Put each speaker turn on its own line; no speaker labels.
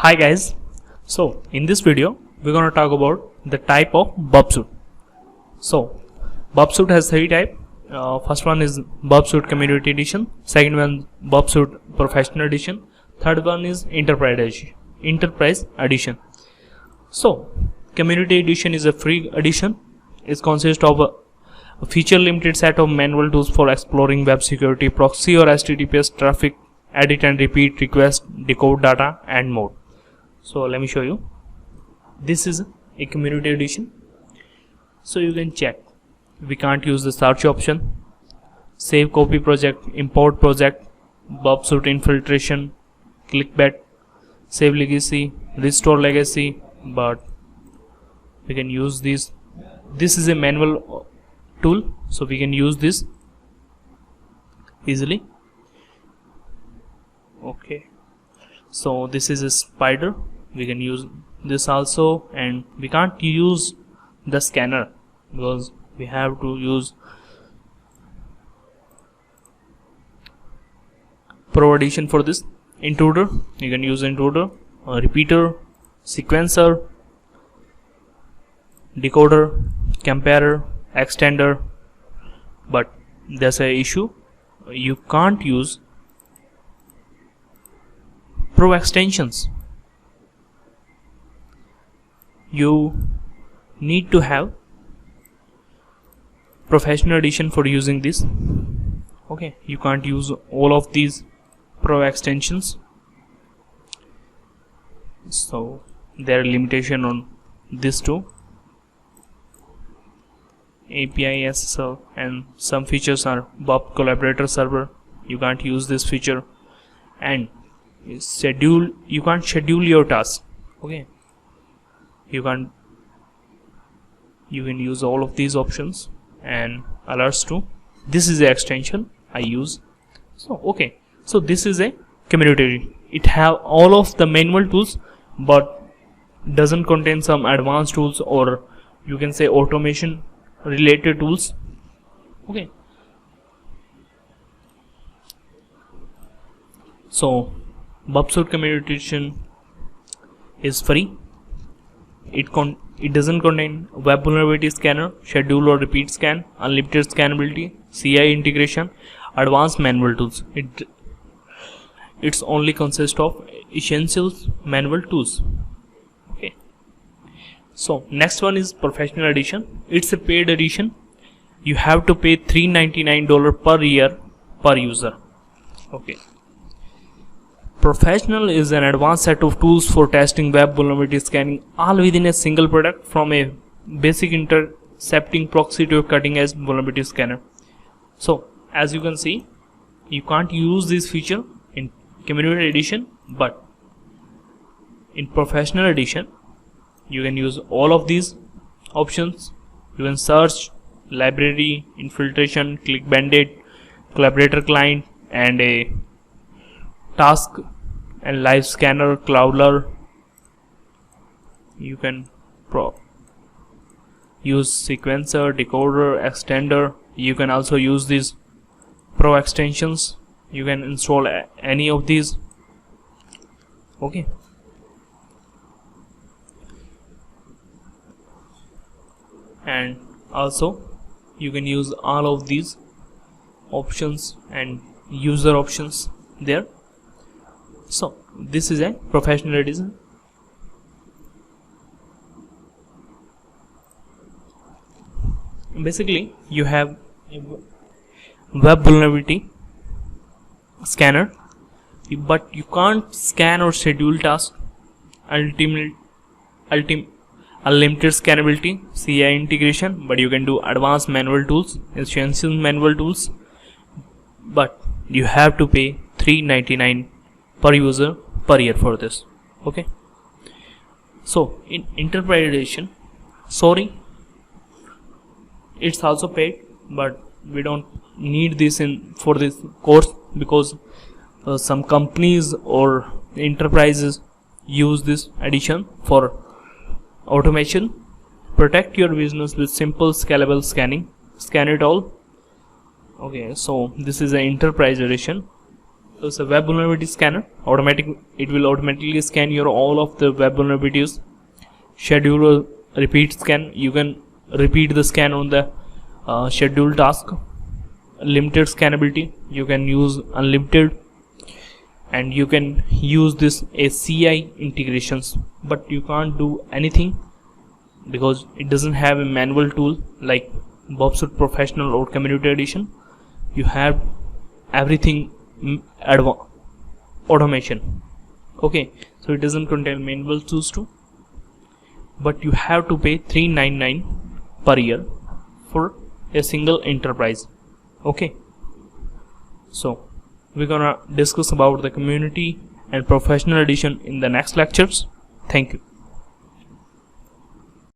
Hi guys, so in this video we're going to talk about the type of Burp Suite. So Burp Suite has three types. First one is Burp Suite Community Edition, second one Burp Suite Professional Edition, third one is Enterprise Edition. So Community Edition is a free edition. It consists of a feature limited set of manual tools for exploring web security, proxy or HTTPS traffic, edit and repeat request, decode data and more. So let me show you. This is a community edition. So you can check. We can't use the search option, save copy project, import project, Burp Suite infiltration, clickbait, save legacy, restore legacy, but we can use this. This is a manual tool, so we can use this easily. Okay, so this is a spider, we can use this also, and we can't use the scanner because we have to use Pro Edition for this. Intruder, you can use intruder, repeater, sequencer, decoder, comparer, extender, but there's a issue, you can't use Pro extensions. You need to have Professional Edition for using this. Okay, you can't use all of these Pro extensions, so there are limitation on this too. API SSL and some features are Burp Collaborator Server, you can't use this feature, and schedule, you can't schedule your task. Okay, you can use all of these options and alerts too. This is the extension I use. So okay, so this is a community. It have all of the manual tools but doesn't contain some advanced tools, or you can say automation related tools. Okay, so Burp Suite Community Edition is free. It doesn't contain web vulnerability scanner, schedule or repeat scan, unlimited scannability, CI integration, advanced manual tools. It's only consists of essentials manual tools. Okay, so next one is Professional Edition. It's a paid edition. You have to pay $399 per year per user. Okay, Professional is an advanced set of tools for testing web vulnerability scanning, all within a single product, from a basic intercepting proxy to a cutting edge vulnerability scanner. So as you can see, you can't use this feature in Community Edition, but in Professional Edition you can use all of these options. You can search, library, infiltration, click bandit, collaborator client, and a task and live scanner, cloudler. You can use sequencer, decoder, extender. You can also use these Pro extensions. You can install any of these. Okay, and also you can use all of these options and user options there. So this is a Professional Edition. Basically you have a web vulnerability scanner, but you can't scan or schedule tasks. Unlimited scannability, CI integration, but you can do advanced manual tools, essential manual tools, but you have to pay $399 per user per year for this. Okay, so in Enterprise Edition, sorry, it's also paid, but we don't need this for this course, because some companies or enterprises use this edition for automation. Protect your business with simple scalable scanning. Scan it all. Okay, so this is an Enterprise Edition. So it's a web vulnerability scanner. It will automatically scan your all of the web vulnerabilities. Schedule a repeat scan. You can repeat the scan on the scheduled task. Limited scannability. You can use unlimited, and you can use this as CI integrations, but you can't do anything because it doesn't have a manual tool like Burp Suite Professional or Community Edition. You have everything automation. Okay, so it doesn't contain manual tools too, but you have to pay $399 per year for a single enterprise. Okay, so we're gonna discuss about the community and professional edition in the next lectures. Thank you.